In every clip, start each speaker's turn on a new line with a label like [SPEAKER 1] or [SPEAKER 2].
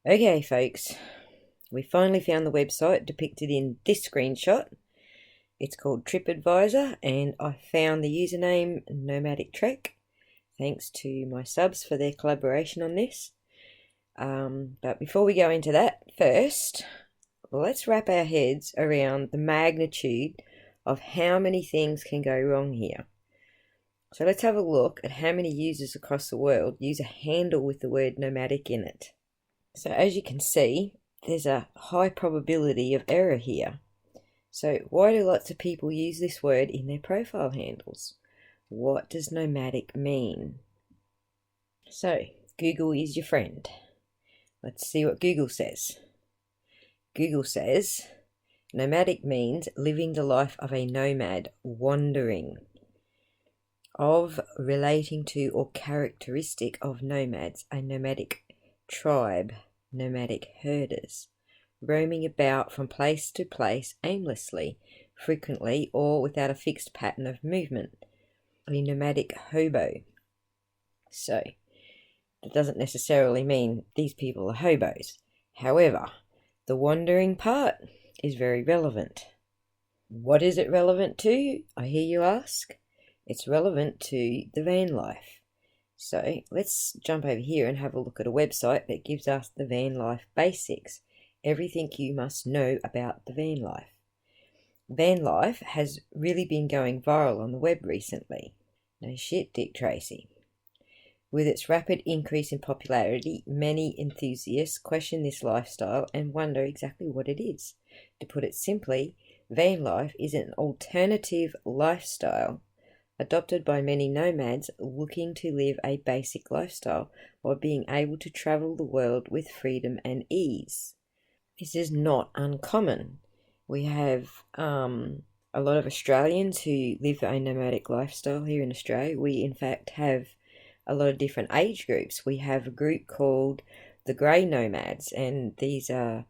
[SPEAKER 1] Okay, folks, we finally found the website depicted in this screenshot. It's called TripAdvisor, and I found the username NomadicTrek. Thanks to my subs for their collaboration on this. But before we go into that, first, let's wrap our heads around the magnitude of how many things can go wrong here. So let's have a look at how many users across the world use a handle with the word nomadic in it. So as you can see, there's a high probability of error here. So why do lots of people use this word in their profile handles? What does nomadic mean? So Google is your friend. Let's see what Google says. Google says nomadic means living the life of a nomad, wandering. Of, relating to, or characteristic of nomads, a nomadic tribe, nomadic herders, roaming about from place to place aimlessly, frequently, or without a fixed pattern of movement, a nomadic hobo. So, that doesn't necessarily mean these people are hobos. However, the wandering part is very relevant. What is it relevant to, I hear you ask? It's relevant to the van life. So let's jump over here and have a look at a website that gives us the van life basics. Everything you must know about the van life. Van life has really been going viral on the web recently. No shit, Dick Tracy. With its rapid increase in popularity, many enthusiasts question this lifestyle and wonder exactly what it is. To put it simply, van life is an alternative lifestyle adopted by many nomads looking to live a basic lifestyle while being able to travel the world with freedom and ease. This is not uncommon. We have a lot of Australians who live a nomadic lifestyle here in Australia. We in fact have a lot of different age groups. We have a group called the Grey Nomads, and these are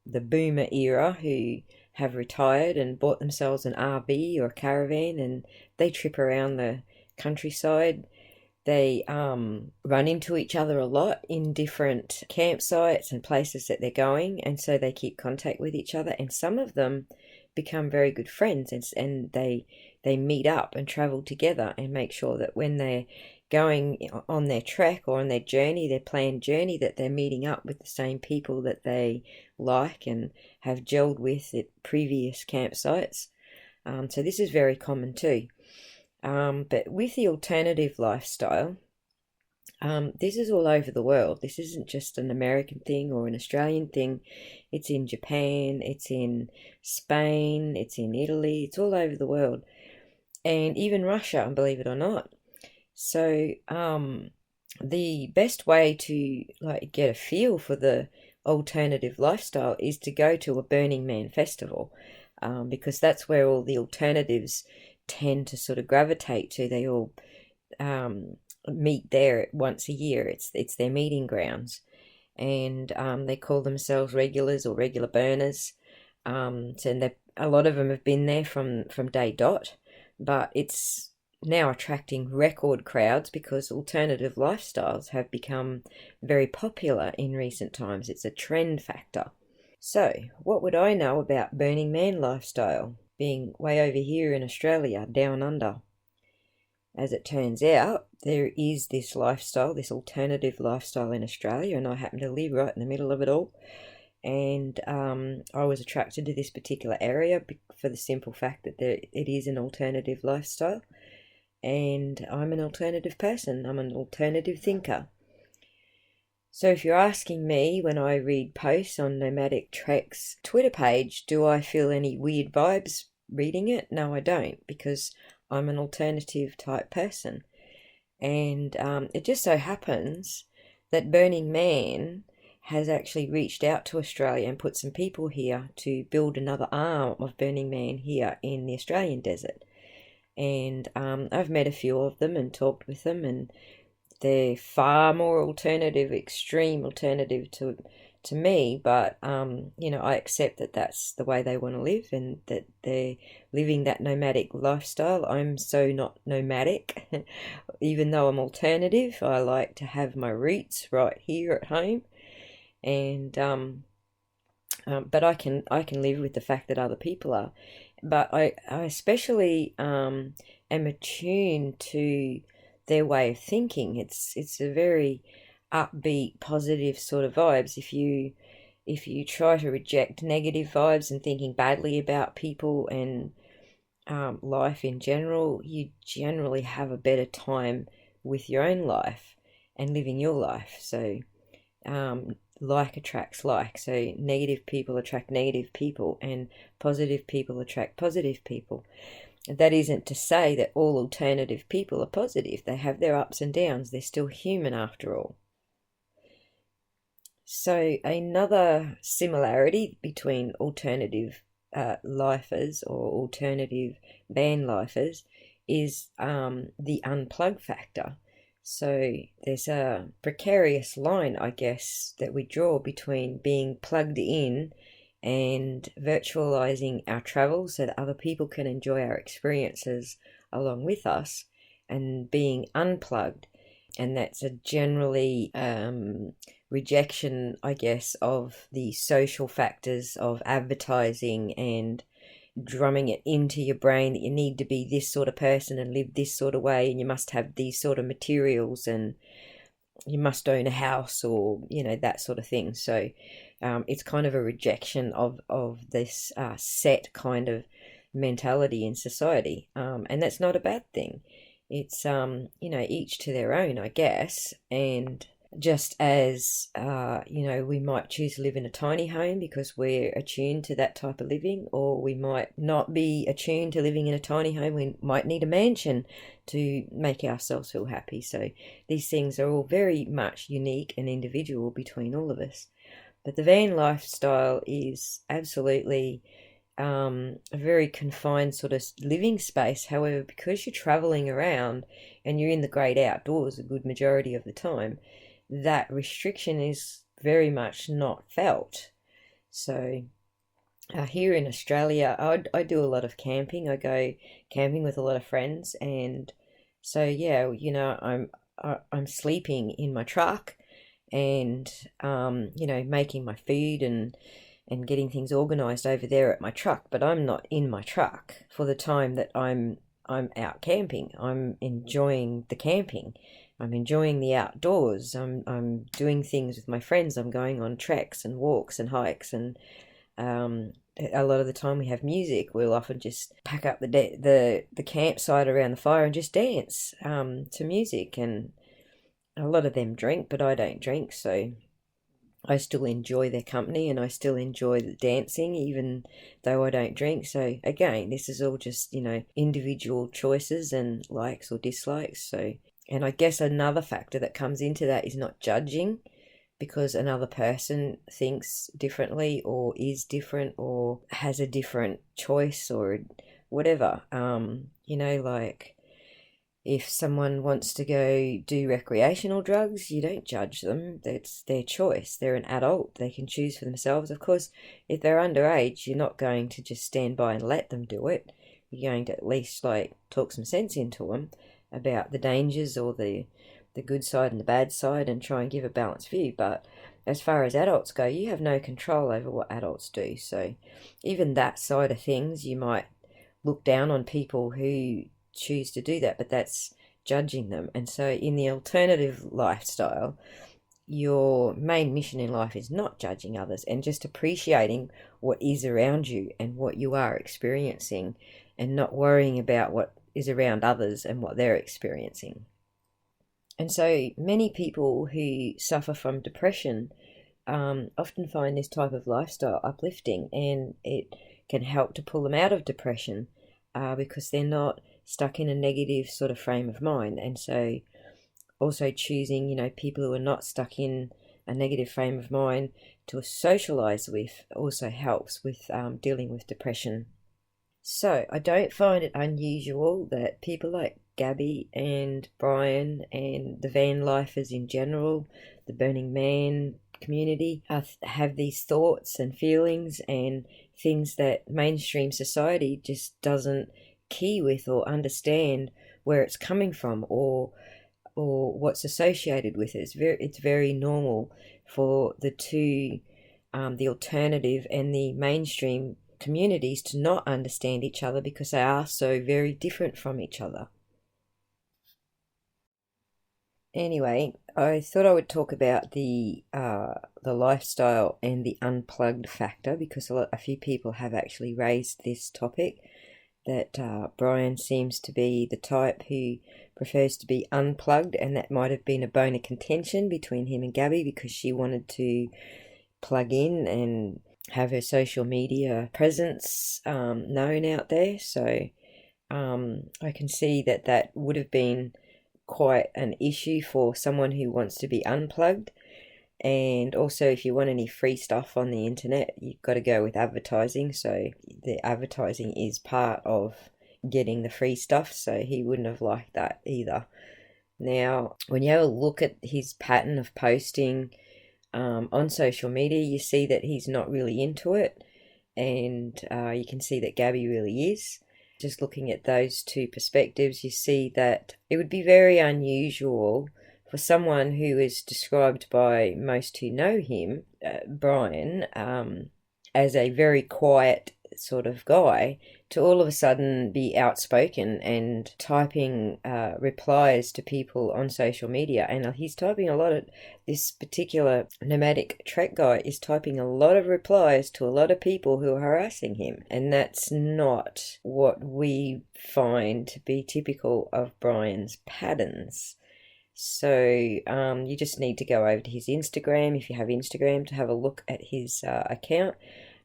[SPEAKER 1] the boomer era who have retired and bought themselves an RV or a caravan, and they trip around the countryside. They run into each other a lot in different campsites and places that they're going, and so they keep contact with each other, and some of them become very good friends, and they meet up and travel together and make sure that when they're going on their trek or on their journey, their planned journey, that they're meeting up with the same people that they like and have gelled with at previous campsites. So this is very common too. But with the alternative lifestyle, this is all over the world. This isn't just an American thing or an Australian thing. It's in Japan, it's in Spain, it's in Italy, it's all over the world. And even Russia, believe it or not. So the best way to get a feel for the alternative lifestyle is to go to a Burning Man festival, because that's where all the alternatives tend to sort of gravitate to. They all meet there once a year. It's their meeting grounds, and they call themselves regulars or regular burners. So a lot of them have been there from day dot, but it's now attracting record crowds because alternative lifestyles have become very popular in recent times. It's a trend factor. So, what would I know about Burning Man lifestyle, being way over here in Australia, down under? As it turns out, there is this lifestyle, this alternative lifestyle in Australia, and I happen to live right in the middle of it all. And I was attracted to this particular area for the simple fact that it is an alternative lifestyle. And I'm an alternative person. I'm an alternative thinker. So if you're asking me when I read posts on NomadicTrek's Twitter page, do I feel any weird vibes reading it? No, I don't, because I'm an alternative type person. And it just so happens that Burning Man has actually reached out to Australia and put some people here to build another arm of Burning Man here in the Australian desert. And I've met a few of them and talked with them, and they're far more extreme alternative to me, but I accept that that's the way they want to live and that they're living that nomadic lifestyle. I'm so not nomadic. Even though I'm alternative, I like to have my roots right here at home, and but I can live with the fact that other people are. But I especially am attuned to their way of thinking. It's a very upbeat, positive sort of vibes. If you try to reject negative vibes and thinking badly about people and life in general, you generally have a better time with your own life and living your life. So like attracts like. So negative people attract negative people, and positive people attract positive people. That isn't to say that all alternative people are positive. They have their ups and downs. They're still human after all. So another similarity between alternative lifers or alternative van lifers is the unplug factor. So there's a precarious line, I guess, that we draw between being plugged in and virtualizing our travel so that other people can enjoy our experiences along with us, and being unplugged. And that's a generally rejection, I guess, of the social factors of advertising and drumming it into your brain that you need to be this sort of person and live this sort of way, and you must have these sort of materials, and you must own a house, or that sort of thing. So it's kind of a rejection of this set kind of mentality in society, and that's not a bad thing. It's each to their own, I guess. And just as we might choose to live in a tiny home because we're attuned to that type of living, or we might not be attuned to living in a tiny home. We might need a mansion to make ourselves feel happy. So these things are all very much unique and individual between all of us. But the van lifestyle is absolutely a very confined sort of living space. However, because you're traveling around and you're in the great outdoors a good majority of the time, that restriction is very much not felt. So here in Australia, I do a lot of camping. I go camping with a lot of friends, and so yeah, I'm sleeping in my truck, and making my food and getting things organized over there at my truck. But I'm not in my truck for the time that I'm out camping. I'm enjoying the camping. I'm enjoying the outdoors. I'm doing things with my friends. I'm going on treks and walks and hikes, and a lot of the time we have music. We'll often just pack up the campsite around the fire and just dance to music. And a lot of them drink, but I don't drink, so I still enjoy their company and I still enjoy the dancing even though I don't drink. So again, this is all just individual choices and likes or dislikes. So, and I guess another factor that comes into that is not judging because another person thinks differently or is different or has a different choice or whatever. Like if someone wants to go do recreational drugs, you don't judge them. That's their choice. They're an adult. They can choose for themselves. Of course, if they're underage, you're not going to just stand by and let them do it. You're going to at least talk some sense into them about the dangers or the good side and the bad side, and try and give a balanced view. But as far as adults go, you have no control over what adults do. So even that side of things, you might look down on people who choose to do that, but that's judging them. And so in the alternative lifestyle, your main mission in life is not judging others and just appreciating what is around you and what you are experiencing, and not worrying about what is around others and what they're experiencing. And so many people who suffer from depression often find this type of lifestyle uplifting, and it can help to pull them out of depression because they're not stuck in a negative sort of frame of mind. And so also choosing, people who are not stuck in a negative frame of mind to socialize with also helps with dealing with depression. So I don't find it unusual that people like Gabby and Brian and the van lifers in general, the Burning Man community, have these thoughts and feelings and things that mainstream society just doesn't key with or understand where it's coming from or what's associated with it. It's very normal for the two, the alternative and the mainstream communities to not understand each other because they are so very different from each other. Anyway, I thought I would talk about the lifestyle and the unplugged factor because a few people have actually raised this topic, that Brian seems to be the type who prefers to be unplugged, and that might have been a bone of contention between him and Gabby because she wanted to plug in and have her social media presence known out there. So I can see that that would have been quite an issue for someone who wants to be unplugged. And also, if you want any free stuff on the internet, you've got to go with advertising. So the advertising is part of getting the free stuff. So he wouldn't have liked that either. Now, when you have a look at his pattern of posting on social media, you see that he's not really into it. And you can see that Gabby really is. Just looking at those two perspectives, you see that it would be very unusual for someone who is described by most who know him, Brian, as a very quiet sort of guy, to all of a sudden be outspoken and typing replies to people on social media. And he's typing a lot of, this particular NomadicTrek guy is typing a lot of replies to a lot of people who are harassing him. And that's not what we find to be typical of Brian's patterns. So you just need to go over to his Instagram, if you have Instagram, to have a look at his account.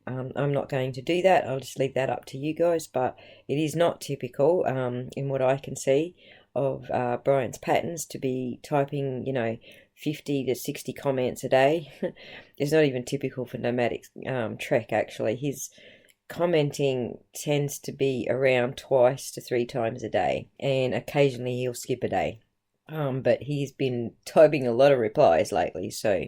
[SPEAKER 1] I'm not going to do that. I'll just leave that up to you guys. But it is not typical, in what I can see, of Brian's patterns to be typing, 50 to 60 comments a day. It's not even typical for Nomadic Trek, actually. His commenting tends to be around 2 to 3 times a day, and occasionally he'll skip a day. But he's been typing a lot of replies lately, so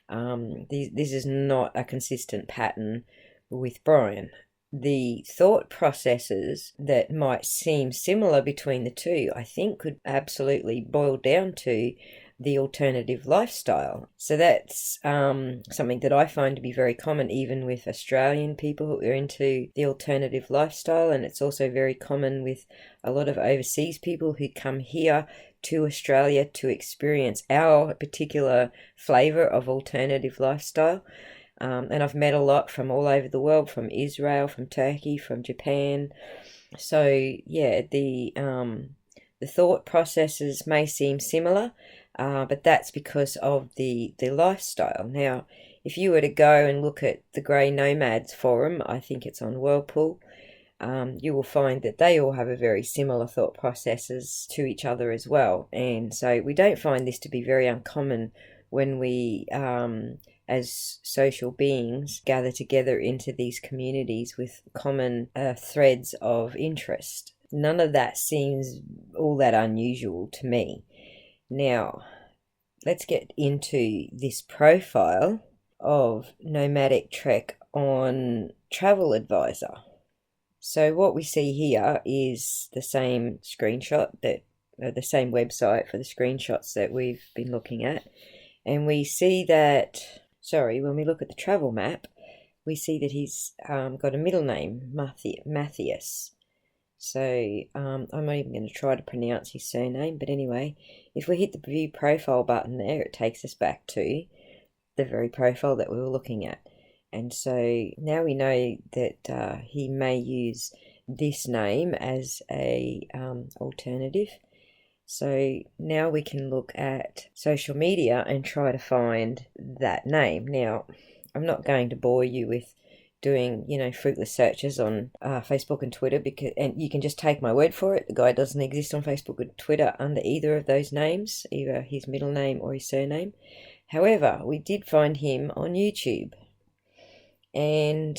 [SPEAKER 1] this is not a consistent pattern with Brian. The thought processes that might seem similar between the two, I think, could absolutely boil down to the alternative lifestyle. So that's something that I find to be very common even with Australian people who are into the alternative lifestyle, and it's also very common with a lot of overseas people who come here to Australia to experience our particular flavour of alternative lifestyle. And I've met a lot from all over the world, from Israel, from Turkey, from Japan. So yeah, the thought processes may seem similar, but that's because of the lifestyle. Now, if you were to go and look at the Grey Nomads forum, I think it's on Whirlpool, you will find that they all have a very similar thought processes to each other as well. And so we don't find this to be very uncommon when we, as social beings, gather together into these communities with common threads of interest. None of that seems all that unusual to me. Now, let's get into this profile of NomadicTrek on Travel Advisor. So what we see here is the same screenshot, the same website for the screenshots that we've been looking at. And we see that, when we look at the travel map, we see that he's got a middle name, Matthias. So I'm not even going to try to pronounce his surname, but anyway, if we hit the view profile button there, it takes us back to the very profile that we were looking at. And so now we know that he may use this name as a alternative. So now we can look at social media and try to find that name. Now, I'm not going to bore you with doing, fruitless searches on Facebook and Twitter, and you can just take my word for it. The guy doesn't exist on Facebook or Twitter under either of those names, either his middle name or his surname. However, we did find him on YouTube. And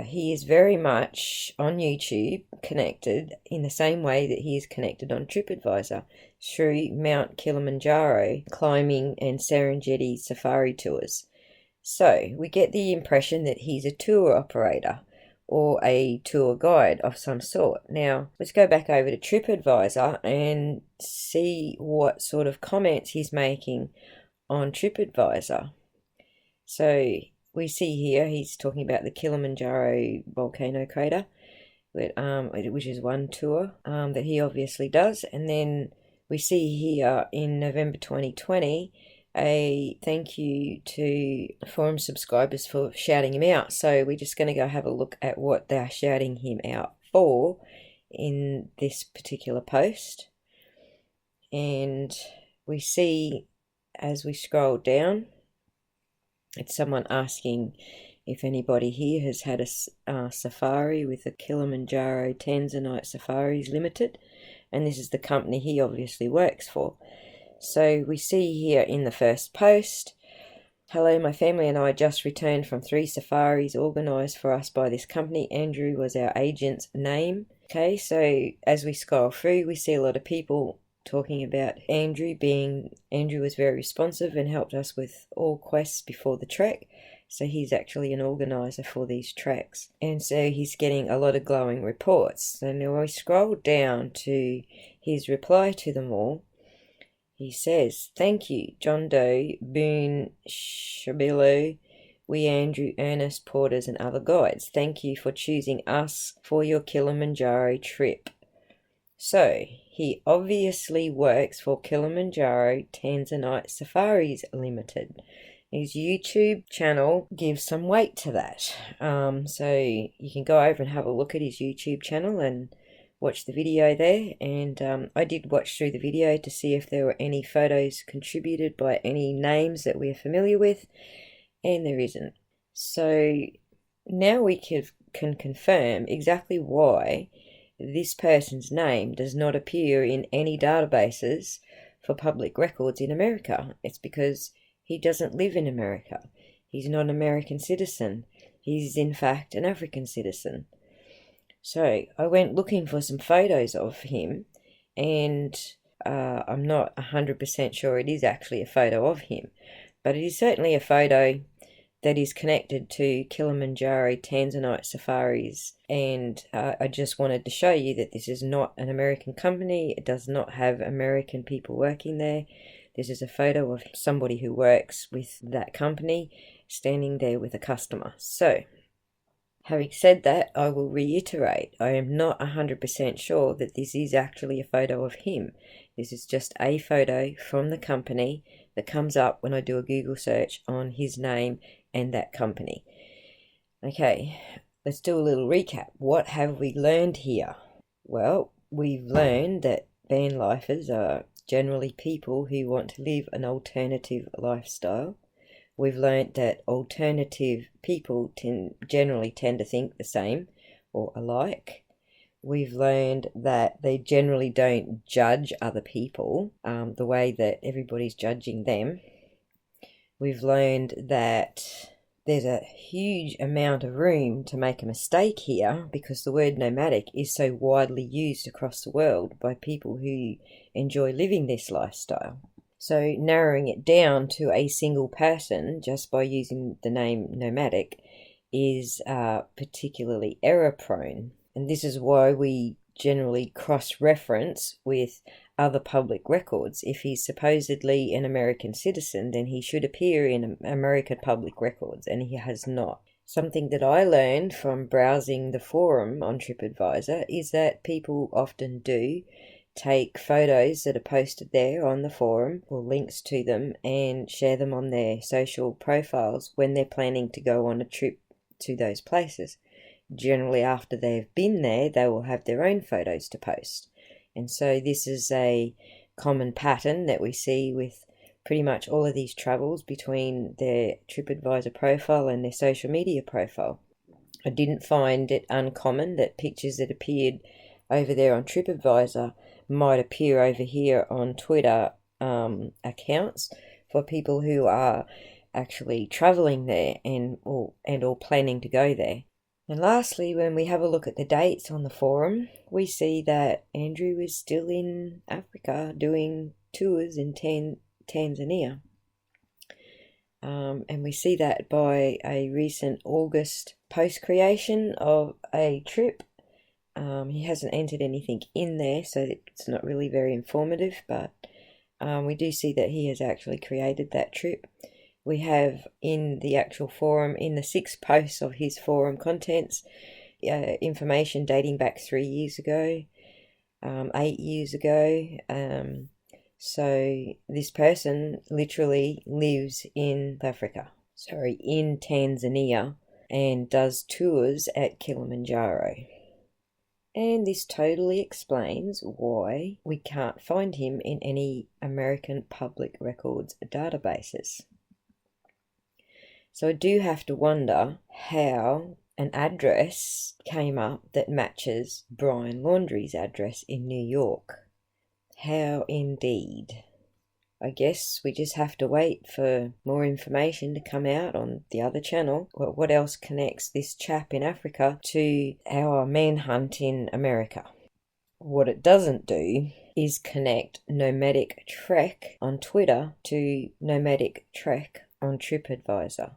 [SPEAKER 1] he is very much on YouTube connected in the same way that he is connected on TripAdvisor through Mount Kilimanjaro climbing and Serengeti safari tours. So we get the impression that he's a tour operator or a tour guide of some sort. Now, let's go back over to TripAdvisor and see what sort of comments he's making on TripAdvisor. So we see here he's talking about the Kilimanjaro volcano crater, which is one tour that he obviously does. And then we see here in November 2020 a thank you to forum subscribers for shouting him out. So we're just going to go have a look at what they're shouting him out for in this particular post. And we see, as we scroll down, it's someone asking if anybody here has had a safari with the Kilimanjaro Tanzanite Safaris Limited, and this is the company he obviously works for. So we see here in the first post, hello, my family and I just returned from 3 safaris organised for us by this company. Andrew was our agent's name. Okay, so as we scroll through, we see a lot of people talking about Andrew was very responsive and helped us with all quests before the trek. So he's actually an organizer for these treks. And so he's getting a lot of glowing reports. So now I scroll down to his reply to them all. He says, thank you, John Doe, Boone, Shabilo, we Andrew, Ernest, Porters and other guides. Thank you for choosing us for your Kilimanjaro trip. So he obviously works for Kilimanjaro Tanzanite Safaris Limited. His YouTube channel gives some weight to that. So you can go over and have a look at his YouTube channel and watch the video there. And I did watch through the video to see if there were any photos contributed by any names that we're familiar with, and there isn't. So now we can confirm exactly why this person's name does not appear in any databases for public records in America. It's because he doesn't live in America. He's not an American citizen. He's in fact an African citizen. So I went looking for some photos of him, and I'm not 100% sure it is actually a photo of him, but it is certainly a photo that is connected to Kilimanjaro Tanzanite Safaris. And I just wanted to show you that this is not an American company. It does not have American people working there. This is a photo of somebody who works with that company standing there with a customer. So, having said that, I will reiterate, I am not 100% sure that this is actually a photo of him. This is just a photo from the company that comes up when I do a Google search on his name and that company. Okay, let's do a little recap. What have we learned here? Well, we've learned that van lifers are generally people who want to live an alternative lifestyle. We've learnt that alternative people generally tend to think the same or alike. We've learned that they generally don't judge other people the way that everybody's judging them. We've learned that there's a huge amount of room to make a mistake here because the word nomadic is so widely used across the world by people who enjoy living this lifestyle. So narrowing it down to a single person just by using the name nomadic is particularly error-prone. And this is why we generally cross-reference with other public records. If he's supposedly an American citizen, then he should appear in American public records, and he has not. Something that I learned from browsing the forum on TripAdvisor is that people often do take photos that are posted there on the forum or links to them and share them on their social profiles when they're planning to go on a trip to those places. Generally, after they've been there, they will have their own photos to post. And so this is a common pattern that we see with pretty much all of these travels between their TripAdvisor profile and their social media profile. I didn't find it uncommon that pictures that appeared over there on TripAdvisor might appear over here on Twitter accounts for people who are actually traveling there and or planning to go there. And lastly, when we have a look at the dates on the forum, we see that Andrew is still in Africa doing tours in Tanzania. And we see that by a recent August post creation of a trip. He hasn't entered anything in there, so it's not really very informative, but We do see that he has actually created that trip. We have in the actual forum, in the 6 posts of his forum contents, information dating back 3 years ago, 8 years ago. So this person literally lives in Tanzania, and does tours at Kilimanjaro. And this totally explains why we can't find him in any American public records databases. So I do have to wonder how an address came up that matches Brian Laundrie's address in New York. How indeed. I guess we just have to wait for more information to come out on the other channel. What else connects this chap in Africa to our manhunt in America? What it doesn't do is connect NomadicTrek on Twitter to NomadicTrek on TripAdvisor.